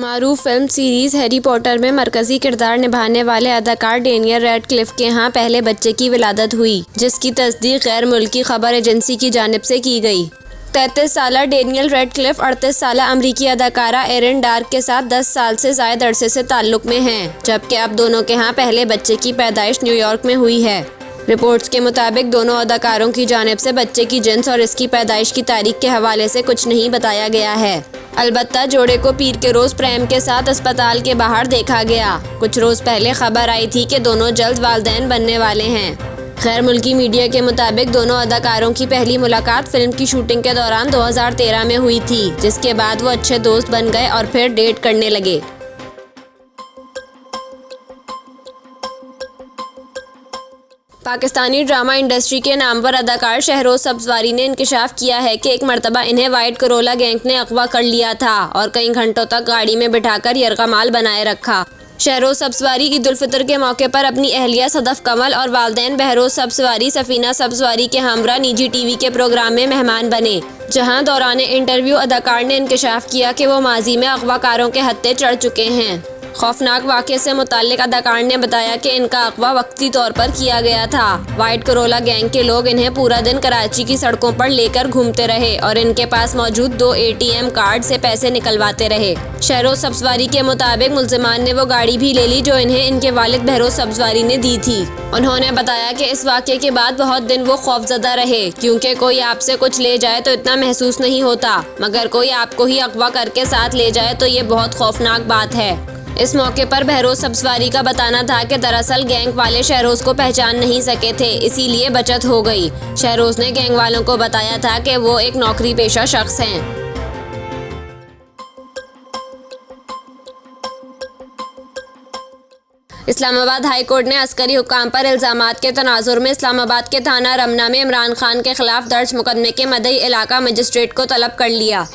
मारूफ film series Harry Potter में मरकजी किरदार निभाने वाले अदाकार डेनियल रेडक्लिफ के यहाँ पहले बच्चे की विलादत हुई, जिसकी तस्दीक गैर मुल्की खबर एजेंसी की जानिब से की गई। 33 साला डेनियल रेडक्लिफ 38 साला अमरीकी अदाकारा एरिन डार्क के साथ 10 साल से ज़ायद अरसे से ताल्लुक़ में हैं, जबकि अब दोनों के यहाँ पहले बच्चे की पैदाइश न्यूयॉर्क में हुई है। रिपोर्ट्स के मुताबिक दोनों अदाकारों की जानिब से बच्चे की जिन्स और इसकी पैदाइश की तारीख के हवाले से कुछ नहीं बताया गया है। अलबत्ता जोड़े को पीर के रोज़ प्रेम के साथ अस्पताल के बाहर देखा गया। कुछ रोज़ पहले खबर आई थी कि दोनों जल्द वालिदैन बनने वाले हैं। गैर मुल्की मीडिया के मुताबिक दोनों अदाकारों की पहली मुलाकात फिल्म की शूटिंग के दौरान 2013 में हुई थी, जिसके बाद वो अच्छे दोस्त बन गए और फिर डेट करने लगे। पाकिस्तानी ड्रामा इंडस्ट्री के नामवर अदाकार शहरोज सब्ज़वारी ने इंकशाफ किया है कि एक मरतबा इन्हें वाइट करोला गैंग ने अगवा कर लिया था और कई घंटों तक गाड़ी में बिठाकर यरगमाल बनाए रखा। शहरोज सब्ज़वारी ईद उल फितर के मौके पर अपनी अहलिया सदफ कमल और वालिदैन बहरोज सब्ज़वारी सफीना सब्ज़वारी के हमरा निजी टीवी के प्रोग्राम में मेहमान बने, जहां दौरान इंटरव्यू अदाकार ने इंकशाफ किया कि वो माजी में अगवाकारों के हत्थे चढ़ चुके हैं। खौफनाक वाक़े से मुताल्लिक अदाकार ने बताया कि इनका अगवा वक्ती तौर पर किया गया था। वाइट करोला गैंग के लोग इन्हें पूरा दिन कराची की सड़कों पर लेकर घूमते रहे और इनके पास मौजूद 2 ATM कार्ड से पैसे निकलवाते रहे। शहरोज सब्ज़वारी के मुताबिक मुल्ज़िमान ने वो गाड़ी भी ले ली जो इन्हें इनके वालिद बहरोज सब्ज़वारी ने दी थी। उन्होंने बताया कि इस वाक़े के बाद बहुत दिन वो खौफज़दा रहे, क्योंकि कोई आपसे कुछ ले जाए तो इतना महसूस नहीं होता, मगर कोई आपको ही अगवा करके साथ ले जाए तो ये बहुत खौफनाक बात है। इस मौके पर बहरोज सब्ज़वारी का बताना था कि दरअसल गैंग वाले शहरोज को पहचान नहीं सके थे, इसीलिए बचत हो गई। शहरोज ने गैंग वालों को बताया था कि वो एक नौकरी पेशा शख्स हैं। इस्लामाबाद हाई कोर्ट ने अस्करी हुक्काम पर इल्ज़ामात के तनाजुर में इस्लामाबाद के थाना रमना में इमरान खान के खिलाफ दर्ज मुकदमे के मदई इलाका मजिस्ट्रेट को तलब कर लिया।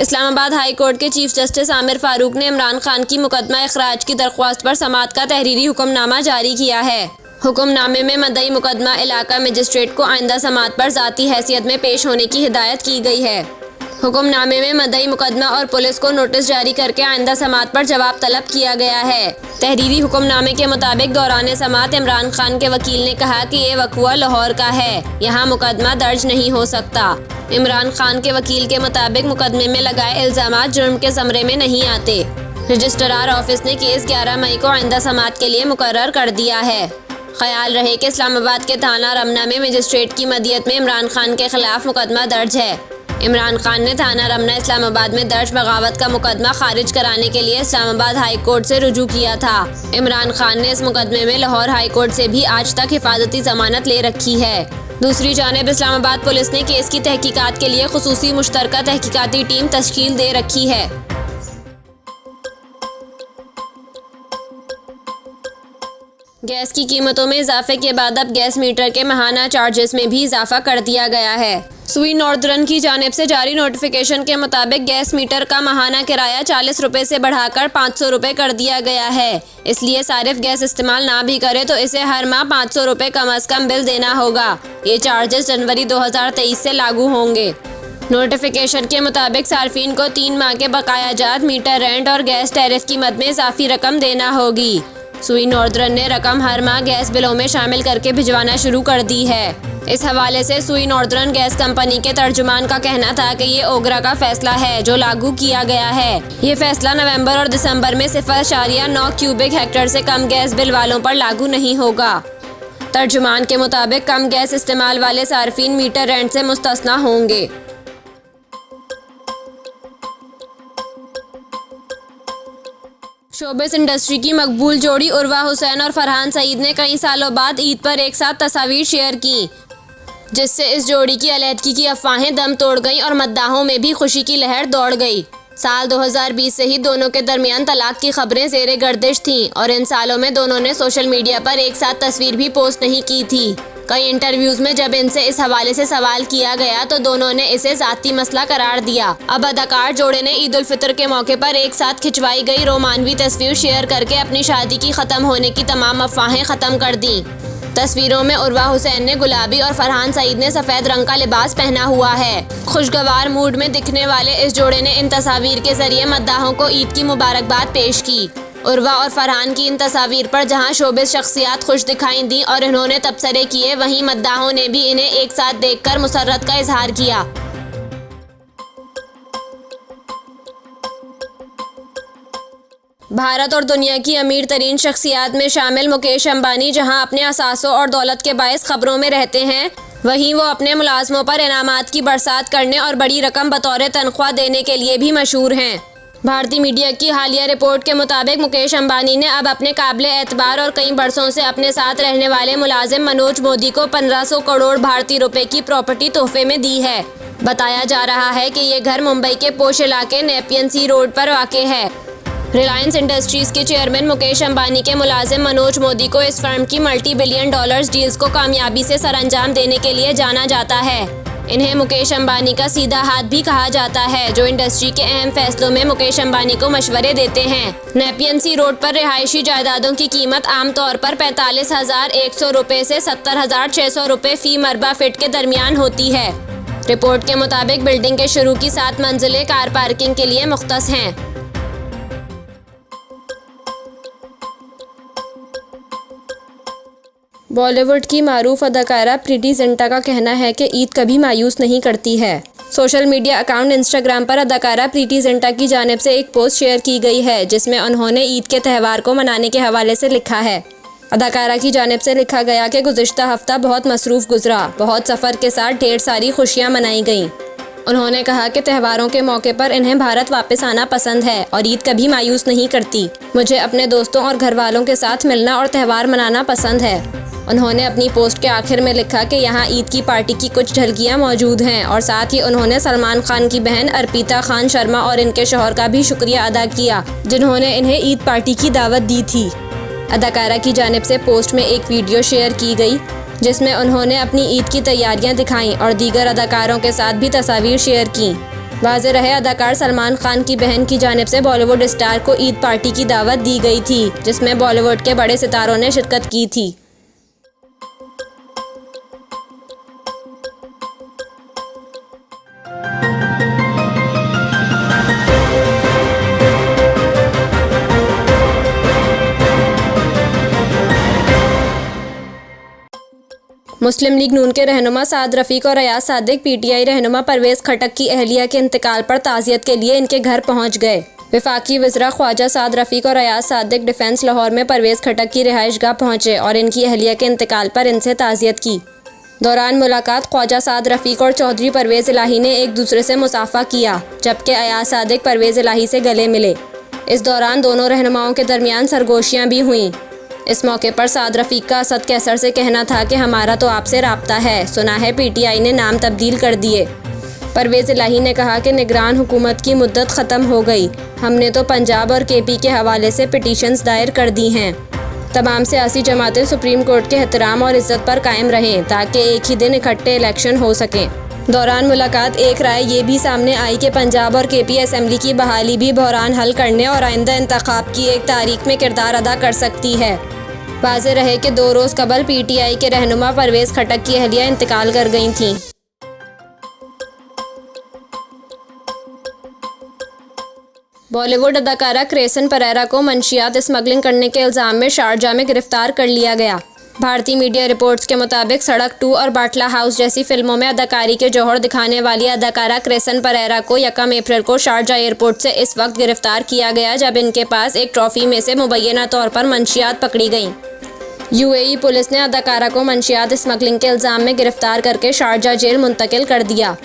इस्लामाबाद हाई कोर्ट के चीफ जस्टिस आमिर फारूक ने इमरान खान की मुकदमा इखराज की दरख्वास्त पर समाअत का तहरीरी हुक्मनामा जारी किया है। हुक्मनामे में मदई मुकदमा इलाका मजिस्ट्रेट को आइंदा समाअत पर ज़ाती हैसियत में पेश होने की हिदायत की गई है। हुक्मनामे में मदई मुकदमा और पुलिस को नोटिस जारी करके आइंदा समाअत पर जवाब तलब किया गया है। तहरीरी हुक्मनामे के मुताबिक दौरान समाअत इमरान खान के वकील ने कहा कि ये वक़ुआ लाहौर का है, यहाँ मुकदमा दर्ज नहीं हो सकता। इमरान खान के वकील के मुताबिक मुकदमे में लगाए इल्ज़ामात जुर्म के ज़मरे में नहीं आते। रजिस्ट्रार ऑफिस ने केस 11 मई को आइंदा समाअत के लिए मुकर्रर कर दिया है। ख्याल रहे कि इस्लामाबाद के थाना रमना में मजिस्ट्रेट की मदियत में इमरान खान के खिलाफ मुकदमा दर्ज है। इमरान खान ने थाना रमना इस्लामाबाद में दर्ज बगावत का मुकदमा खारिज कराने के लिए इस्लामाबाद हाई कोर्ट से रुजू किया था। इमरान खान ने इस मुकदमे में लाहौर हाई कोर्ट से भी आज तक हिफाजती जमानत ले रखी है। दूसरी जानिब इस्लामाबाद पुलिस ने केस की तहकीकात के लिए खुसूसी मुश्तरका तहकीकाती टीम तश्कील दे रखी है। गैस की कीमतों में इजाफे के बाद अब गैस मीटर के माहाना चार्जेस में भी इजाफा कर दिया गया है। सुई नॉर्दर्न की जानिब से जारी नोटिफिकेशन के मुताबिक गैस मीटर का माहाना किराया 40 रुपये से बढ़ाकर 500 रुपये कर दिया गया है। इसलिए सारिफ गैस इस्तेमाल ना भी करे तो इसे हर माह 500 रुपये कम अज़ कम बिल देना होगा। ये चार्जेस जनवरी 2023 से लागू होंगे। नोटिफिकेशन के मुताबिक सार्फिन को 3 माह के बकायाजात मीटर रेंट और गैस टैरिफ कीमत में इजाफी रकम देना होगी। सुई नॉर्दर्न ने रकम हर माह गैस बिलों में शामिल करके भिजवाना शुरू कर दी है। इस हवाले से सुई नॉर्दर्न गैस कंपनी के तर्जुमान का कहना था कि ये ओगरा का फैसला है जो लागू किया गया है। ये फैसला नवंबर और दिसंबर में 0.9 क्यूबिक हेक्टेयर से कम गैस बिल वालों पर लागू नहीं होगा। तर्जुमान के मुताबिक कम गैस इस्तेमाल वाले सार्फिन मीटर रेंट से मुस्तस्ना होंगे। शोबिस इंडस्ट्री की मकबूल जोड़ी उर्वा हुसैन और फरहान सईद ने कई सालों बाद ईद पर एक साथ तस्वीर शेयर की, जिससे इस जोड़ी की अलहदगी की अफवाहें दम तोड़ गईं और मद्दाहों में भी खुशी की लहर दौड़ गई। साल 2020 से ही दोनों के दरमियान तलाक की खबरें ज़ेरे गर्दिश थीं और इन सालों में दोनों ने सोशल मीडिया पर एक साथ तस्वीर भी पोस्ट नहीं की थी। कई इंटरव्यूज़ में जब इनसे इस हवाले से सवाल किया गया तो दोनों ने इसे ज़ाती मसला करार दिया। अब अदाकार जोड़े ने ईद उल फितर के मौके पर एक साथ खिंचवाई गई रोमानवी तस्वीर शेयर करके अपनी शादी की ख़त्म होने की तमाम अफवाहें ख़त्म कर दी। तस्वीरों में उर्वा हुसैन ने गुलाबी और फरहान सईद ने सफेद रंग का लिबास पहना हुआ है। खुशगवार मूड में दिखने वाले इस जोड़े ने इन तस्वीर के जरिए मद्दाहों को ईद की मुबारकबाद पेश की। उर्वा और फरहान की इन तस्वीर पर जहां शोबिस शख्सियात खुश दिखाई दी और इन्होंने तबसरे किए, वहीं मद्दाहों ने भी इन्हें एक साथ देखकर मुसर्रत का इजहार किया। भारत और दुनिया की अमीर तरीन शख्सियात में शामिल मुकेश अंबानी जहां अपने असासों और दौलत के बायस खबरों में रहते हैं, वहीं वो अपने मुलाजमों पर इनामात की बरसात करने और बड़ी रकम बतौर तनख्वाह देने के लिए भी मशहूर हैं। भारतीय मीडिया की हालिया रिपोर्ट के मुताबिक मुकेश अंबानी ने अब अपने काबिल एतबार और कई बरसों से अपने साथ रहने वाले मुलाजिम मनोज मोदी को 1500 करोड़ भारतीय रुपए की प्रॉपर्टी तोहफे में दी है। बताया जा रहा है कि ये घर मुंबई के पोश इलाके नेपियन सी रोड पर वाक़ है। रिलायंस इंडस्ट्रीज के चेयरमैन मुकेश अंबानी के मुलाजिम मनोज मोदी को इस फर्म की मल्टी-बिलियन डॉलर्स डील्स को कामयाबी से सरअंजाम देने के लिए जाना जाता है। इन्हें मुकेश अंबानी का सीधा हाथ भी कहा जाता है, जो इंडस्ट्री के अहम फैसलों में मुकेश अंबानी को मशवरे देते हैं। नेपियन सी रोड पर रिहायशी जायदादों की कीमत आमतौर पर 45,100 रुपए से 70,600 रुपए फी मरबा फीट के दरमियान होती है। रिपोर्ट के मुताबिक बिल्डिंग के शुरू की 7 मंजिलें कार पार्किंग के लिए मुख्तस हैं। बॉलीवुड की मारूफ अदाकारा प्रीति जिंटा का कहना है कि ईद कभी मायूस नहीं करती है। सोशल मीडिया अकाउंट इंस्टाग्राम पर अदाकारा प्रीति जिंटा की जानिब से एक पोस्ट शेयर की गई है, जिसमें उन्होंने ईद के त्यौहार को मनाने के हवाले से लिखा है। अदाकारा की जानिब से लिखा गया कि गुज़िश्ता हफ्ता बहुत मसरूफ़ गुजरा, बहुत सफ़र के साथ ढेर सारी खुशियाँ मनाई गईं। उन्होंने कहा कि त्योहारों के मौके पर इन्हें भारत वापस आना पसंद है और ईद कभी मायूस नहीं करती। मुझे अपने दोस्तों और घर वालों के साथ मिलना और त्यौहार मनाना पसंद है। उन्होंने अपनी पोस्ट के आखिर में लिखा कि यहाँ ईद की पार्टी की कुछ झलकियाँ मौजूद हैं और साथ ही उन्होंने सलमान खान की बहन अर्पिता खान शर्मा और इनके शौहर का भी शुक्रिया अदा किया, जिन्होंने इन्हें ईद पार्टी की दावत दी थी। अदाकारा की जानिब से पोस्ट में एक वीडियो शेयर की गई, जिसमें उन्होंने अपनी ईद की तैयारियां दिखाईं और दीगर अदाकारों के साथ भी तस्वीर शेयर की। वाज़ेह रहे, अदाकार सलमान खान की बहन की जानिब से बॉलीवुड स्टार को ईद पार्टी की दावत दी गई थी, जिसमें बॉलीवुड के बड़े सितारों ने शिरकत की थी। मुस्लिम लीग नून के रहनुमा साद रफ़ीक और अयाज सादिक पीटीआई रहनुमा परवेज़ खटक की अहलिया के इंतकाल पर ताज़ियत के लिए इनके घर पहुंच गए। वफाकी वज़रा ख्वाजा साद रफ़ीक और अयाज सादिक डिफेंस लाहौर में परवेज़ खटक की रिहाइशगाह पहुंचे और इनकी अहलिया के इंतकाल पर इनसे ताज़ियत की। दौरान मुलाकात ख्वाजा साद रफ़ीक और चौधरी परवेज़ इलाही ने एक दूसरे से मुसाफा किया, जबकि अयाज सादिक परवेज़ इलाही से गले मिले। इस दौरान दोनों रहनुमाओं के दरमियान सरगोशियाँ भी हुईं। इस मौके पर साद रफ़ीक का असद कैसर से कहना था कि हमारा तो आपसे राब्ता है, सुना है पीटीआई ने नाम तब्दील कर दिए। परवेज़ इलाही ने कहा कि निगरान हुकूमत की मुद्दत ख़त्म हो गई, हमने तो पंजाब और केपी के हवाले से पिटीशंस दायर कर दी हैं। तमाम सियासी जमातें सुप्रीम कोर्ट के एहतराम और इज़्ज़त पर कायम रहें ताकि एक ही दिन इकट्ठे इलेक्शन हो सकें। दौरान मुलाकात एक राय ये भी सामने आई कि पंजाब और केपी असम्बली की बहाली भी बहरान हल करने और आइंदा इंतखाब की एक तारीख में किरदार अदा कर सकती है। वाज़ेह रहे कि 2 रोज़ कबल पीटीआई के रहनुमा परवेज़ खटक की अहलिया इंतकाल कर गई थीं। बॉलीवुड अदाकारा क्रेसन परेरा को मंशियात स्मगलिंग करने के इल्ज़ाम में शारजाह में गिरफ्तार कर लिया गया। भारतीय मीडिया रिपोर्ट्स के मुताबिक सड़क 2 और बाटला हाउस जैसी फिल्मों में अदाकारी के जौहर दिखाने वाली अदाकारा क्रेसन परेरा को 1 अप्रैल को शारजाह एयरपोर्ट से इस वक्त गिरफ्तार किया गया, जब इनके पास एक ट्रॉफी में से मुबैना तौर पर मंशियात पकड़ी गईं। यूएई पुलिस ने अदाकारा को मंशियात स्मगलिंग के इल्ज़ाम में गिरफ्तार करके शारजाह जेल मुंतकिल कर दिया।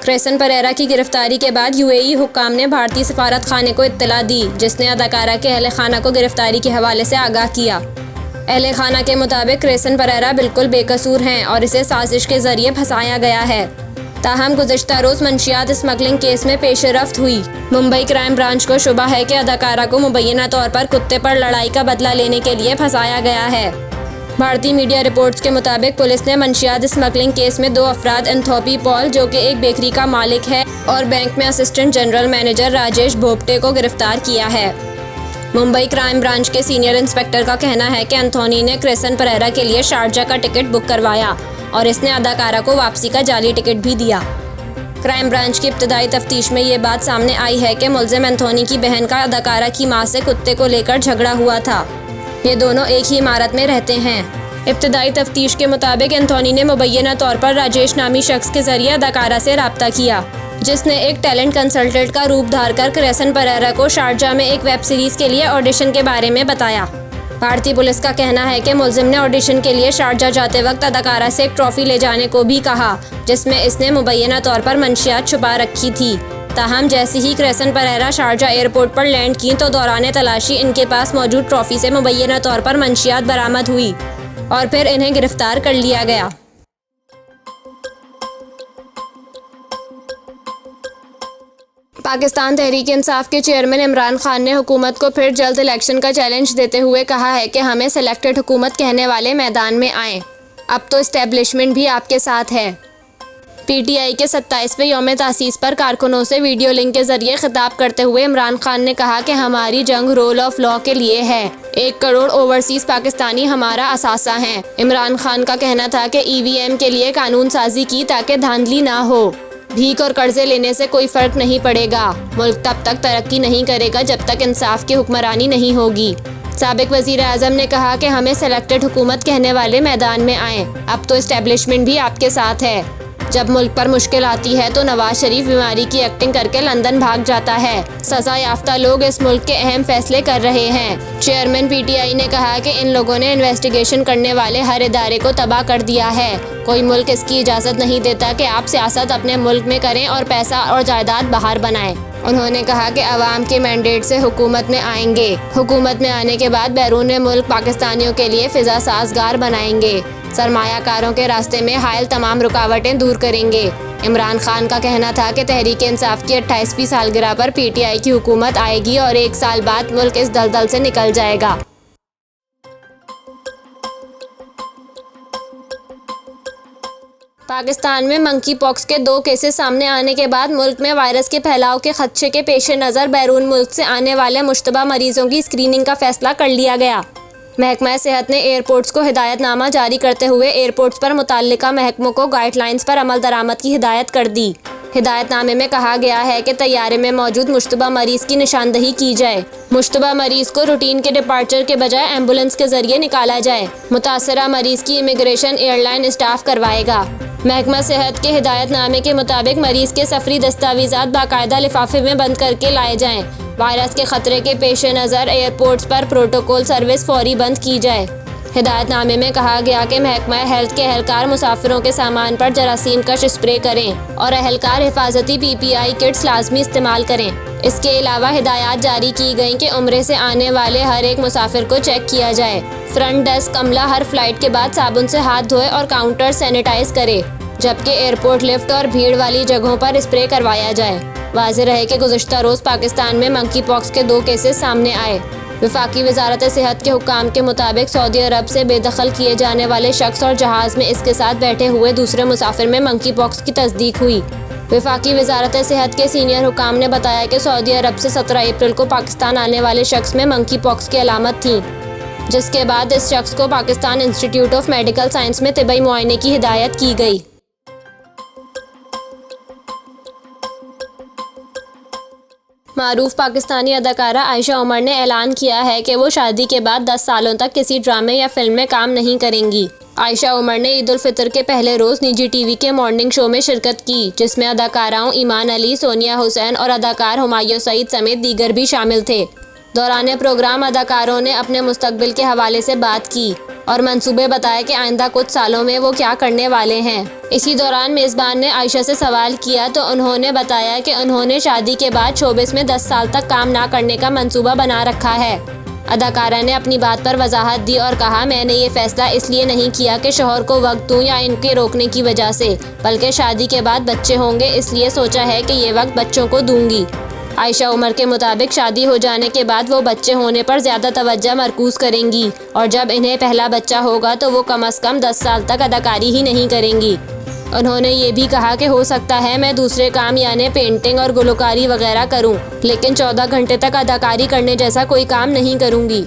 क्रेसन परेरा की गिरफ्तारी के बाद यूएई हुक्काम ने भारतीय सफारत खाने को इत्तला दी, जिसने अदाकारा के अहले खाना को गिरफ्तारी के हवाले से आगाह किया। अहले खाना के मुताबिक क्रेसन परेरा बिल्कुल बेकसूर हैं और इसे साजिश के जरिए फंसाया गया है। ताहम गुज़िश्ता रोज़ मंशियात स्मगलिंग केस में पेशरफ्त हुई। मुंबई क्राइम ब्रांच को शुबा है कि अदाकारा को मुबैना तौर पर कुत्ते पर लड़ाई का बदला लेने के लिए फंसाया गया है। भारतीय मीडिया रिपोर्ट्स के मुताबिक पुलिस ने मंशियात स्मगलिंग केस में 2 अफराद एंथोपी पॉल, जो कि एक बेकरी का मालिक है, और बैंक में असिस्टेंट जनरल मैनेजर राजेश भोपटे को गिरफ्तार किया है। मुंबई क्राइम ब्रांच के सीनियर इंस्पेक्टर का कहना है कि एंथोनी ने क्रेसेंट परेरा के लिए शारजा का टिकट बुक करवाया और इसने अदाकारा को वापसी का जाली टिकट भी दिया। क्राइम ब्रांच की इब्तदाई तफ्तीश में ये बात सामने आई है कि मुलजिम एंथोनी की बहन का अदाकारा की मां से कुत्ते को लेकर झगड़ा हुआ था। ये दोनों एक ही इमारत में रहते हैं। इब्तदाई तफ्तीश के मुताबिक एंथोनी ने मुबैना तौर पर राजेश नामी शख्स के जरिए अदाकारा से राब्ता किया, जिसने एक टैलेंट कंसल्टेंट का रूप धारकर क्रेसेंट परेरा को शारजा में एक वेब सीरीज के लिए ऑडिशन के बारे में बताया। भारतीय पुलिस का कहना है कि मुलजिम ने ऑडिशन के लिए शारजा जाते वक्त अदाकारा से एक ट्रॉफी ले जाने को भी कहा, जिसमें इसने मुबैना तौर पर मंशियात छुपा रखी थी। ताहम जैसे ही क्रेसेंट परेरा शारजा एयरपोर्ट पर लैंड की तो दौरान तलाशी इनके पास मौजूद ट्रॉफी से मुबैना तौर पर मंशियात बरामद हुई और फिर इन्हें गिरफ्तार कर लिया गया। पाकिस्तान तहरीक इंसाफ के चेयरमैन इमरान खान ने हुकूमत को फिर जल्द इलेक्शन का चैलेंज देते हुए कहा है कि हमें सिलेक्टेड हुकूमत कहने वाले मैदान में आएँ, अब तो इस्टेब्लिशमेंट भी आपके साथ है। पीटीआई के 27वें यौम तासीस पर कारकुनों से वीडियो लिंक के जरिए खिताब करते हुए इमरान खान ने कहा कि हमारी जंग रोल ऑफ लॉ के लिए है। 1 करोड़ ओवरसीज पाकिस्तानी हमारा असासा हैं। इमरान खान का कहना था कि ईवीएम के लिए कानून साजी की ताकि धांधली ना हो। भीख और कर्जे लेने से कोई फर्क नहीं पड़ेगा। मुल्क तब तक तरक्की नहीं करेगा जब तक इंसाफ की हुक्मरानी नहीं होगी। साबिक वजीर आजम ने कहा कि हमें सेलेक्टेड हुकूमत कहने वाले मैदान में आएँ, अब तो इस्टेब्लिशमेंट भी आपके साथ है। जब मुल्क पर मुश्किल आती है तो नवाज शरीफ बीमारी की एक्टिंग करके लंदन भाग जाता है। सजा याफ्ता लोग इस मुल्क के अहम फैसले कर रहे हैं। चेयरमैन पीटीआई ने कहा कि इन लोगों ने इन्वेस्टिगेशन करने वाले हर इदारे को तबाह कर दिया है। कोई मुल्क इसकी इजाज़त नहीं देता कि आप सियासत अपने मुल्क में करें और पैसा और जायदाद बाहर बनाएं। उन्होंने कहा कि अवाम के मैंडेट से हुकूमत में आएंगे। हुकूमत में आने के बाद बैरून मुल्क पाकिस्तानियों के लिए फ़िज़ा साजगार बनाएंगे। सरमायाकारों के रास्ते में हायल तमाम रुकावटें दूर करेंगे। इमरान खान का कहना था कि तहरीक इंसाफ की 28वीं सालगिरह पर पीटीआई की हुकूमत आएगी और 1 साल बाद मुल्क इस दलदल से निकल जाएगा। पाकिस्तान में मंकी पॉक्स के 2 केसेस सामने आने के बाद मुल्क में वायरस के फैलाव के खदशे के पेश नज़र बैरून मुल्क से आने वाले मुश्तबा मरीजों की स्क्रीनिंग का फैसला कर लिया गया। महकमा सेहत ने एयरपोर्ट्स को हिदायतनामा जारी करते हुए एयरपोर्ट्स पर मुतल्लिका महकमों को गाइडलाइंस पर अमल दरामद की हिदायत कर दी। हिदायतनामे में कहा गया है कि तैयारे में मौजूद मुश्तबा मरीज की निशानदही की जाए। मुश्तबा मरीज को रूटीन के डिपार्चर के बजाय एम्बुलेंस के जरिए निकाला जाए। मुतासरा मरीज की इमिग्रेशन एयरलाइन स्टाफ करवाएगा। महकमा सेहत के हिदायतनामे के मुताबिक मरीज के सफरी दस्तावेजात बाकायदा लिफाफे में बंद करके लाए जाएं। वायरस के खतरे के पेश नज़र एयरपोर्ट्स पर प्रोटोकॉल सर्विस फौरी बंद की जाए। हिदायतनामे में कहा गया कि महकमा हेल्थ के एहलकार मुसाफिरों के सामान पर जरासीम कश स्प्रे करें और एहलकार हिफाजती पीपीआई किट्स लाजमी इस्तेमाल करें। इसके अलावा हिदायत जारी की गई कि उम्रे से आने वाले हर एक मुसाफिर को चेक किया जाए। फ्रंट डेस्क अमला हर फ्लाइट के बाद साबुन से हाथ धोए और काउंटर सैनिटाइज करे, जबकि एयरपोर्ट लिफ्ट और भीड़ वाली जगहों पर स्प्रे करवाया जाए। वाज़ेह रहे कि गुज़िश्ता रोज़ पाकिस्तान में मंकी पॉक्स के 2 केसेस सामने आए। वफाकी वजारत सेहत के हुक्काम के मुताबिक सऊदी अरब से बेदखल किए जाने वाले शख्स और जहाज़ में इसके साथ बैठे हुए दूसरे मुसाफिर में मंकी पॉक्स की तस्दीक हुई। वफाकी वजारत सेहत के सीनियर हुक्काम ने बताया कि सऊदी अरब से 17 अप्रैल को पाकिस्तान आने वाले शख्स में मंकी पॉक्स की अलामत थी, जिसके बाद इस शख्स को Pakistan institute of medical science में तिब्बी मुआयने की हिदायत की गई। मारूफ पाकिस्तानी अदाकारा आयशा उमर ने ऐलान किया है कि वो शादी के बाद 10 सालों तक किसी ड्रामे या फिल्म में काम नहीं करेंगी। आयशा उमर ने ईद उल फितर के पहले रोज़ निजी टीवी के मॉर्निंग शो में शिरकत की, जिसमें अदाकाराओं ईमान अली, सोनिया हुसैन और अदाकार हुमायूं सईद समेत दीगर भी शामिल थे। दौरान प्रोग्राम अदाकारों ने अपने मुस्तकबिल के हवाले से बात की और मंसूबे बताए कि आइंदा कुछ सालों में वो क्या करने वाले हैं। इसी दौरान मेज़बान ने आयशा से सवाल किया तो उन्होंने बताया कि उन्होंने शादी के बाद शोबिस में 10 साल तक काम ना करने का मंसूबा बना रखा है। अदाकारा ने अपनी बात पर वजाहत दी और कहा, मैंने ये फैसला इसलिए नहीं किया कि शौहर को वक्त दूं या इनके रोकने की वजह से, बल्कि शादी के बाद बच्चे होंगे इसलिए सोचा है कि ये वक्त बच्चों को दूंगी। आयशा उमर के मुताबिक शादी हो जाने के बाद वो बच्चे होने पर ज़्यादा तवज्जो मरकूज़ करेंगी और जब इन्हें पहला बच्चा होगा तो वो कम अज़ कम 10 साल तक अदाकारी ही नहीं करेंगी। उन्होंने ये भी कहा कि हो सकता है मैं दूसरे काम यानी पेंटिंग और गुलकारी वगैरह करूं, लेकिन 14 घंटे तक अदाकारी करने जैसा कोई काम नहीं करूंगी।